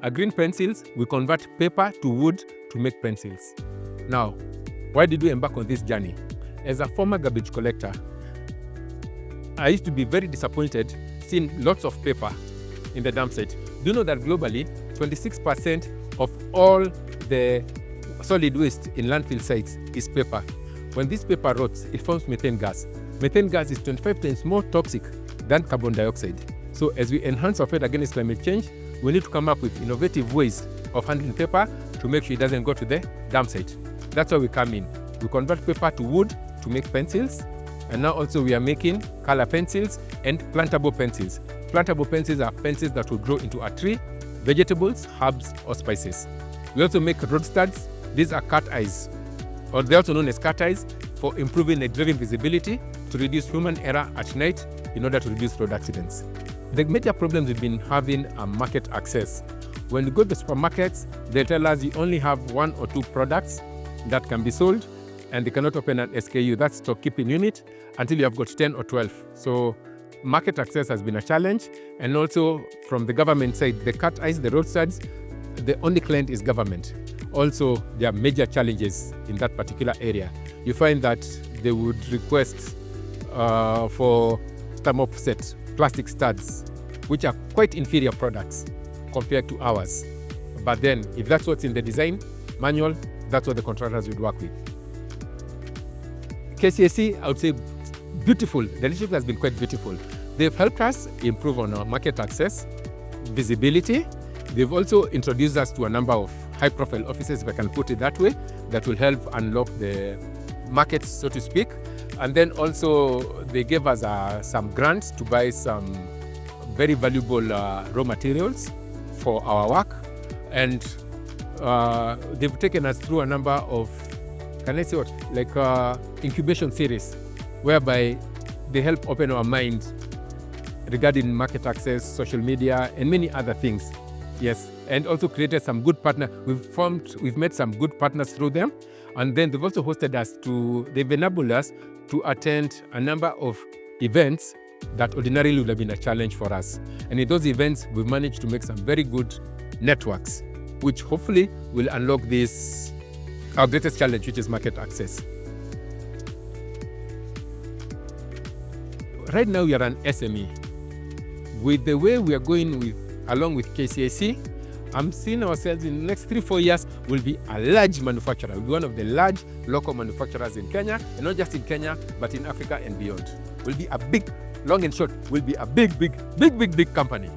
green pencils, we convert paper to wood to make pencils. Now, why did we embark on this journey? As a former garbage collector, I used to be very disappointed seeing lots of paper in the dump site. Do you know that globally, 26% of all the solid waste in landfill sites is paper? When this paper rots, it forms methane gas. Methane gas is 25 times more toxic than carbon dioxide. So as we enhance our fight against climate change, we need to come up with innovative ways of handling paper to make sure it doesn't go to the dump site. That's why we come in. We convert paper to wood to make pencils. And now also we are making color pencils and plantable pencils. Plantable pencils are pencils that will grow into a tree, vegetables, herbs, or spices. We also make road studs. These are cat eyes, or they're also known as cat eyes, for improving the driving visibility to reduce human error at night in order to reduce road accidents. The major problems we've been having are market access. When we go to supermarkets, they tell us you only have 1 or 2 products that can be sold, and they cannot open an SKU, that's stock keeping unit, until you have got 10 or 12. So market access has been a challenge. And also from the government side, the cat eyes, the roadsides, the only client is government. Also, there are major challenges in that particular area. You find that they would request for thermoset plastic studs, which are quite inferior products compared to ours. But then, if that's what's in the design manual, that's what the contractors would work with. KCIC, I would say, beautiful. The leadership has been quite beautiful. They've helped us improve on our market access, visibility. They've also introduced us to a number of high-profile offices, if I can put it that way, that will help unlock the market, so to speak. And then also they gave us some grants to buy some very valuable raw materials for our work. And they've taken us through a number of, can I say what, like incubation series, whereby they help open our minds regarding market access, social media, and many other things. Yes, and also created some good partners. We've met some good partners through them. And then they've also hosted us they've enabled us to attend a number of events that ordinarily would have been a challenge for us. And in those events, we've managed to make some very good networks, which hopefully will unlock our greatest challenge, which is market access. Right now, we are an SME. With the way we are going along with KCIC, I'm seeing ourselves in the next 3-4 years will be a large manufacturer. We'll be one of the large local manufacturers in Kenya, and not just in Kenya, but in Africa and beyond. We'll be a big, long and short, we'll be a big company.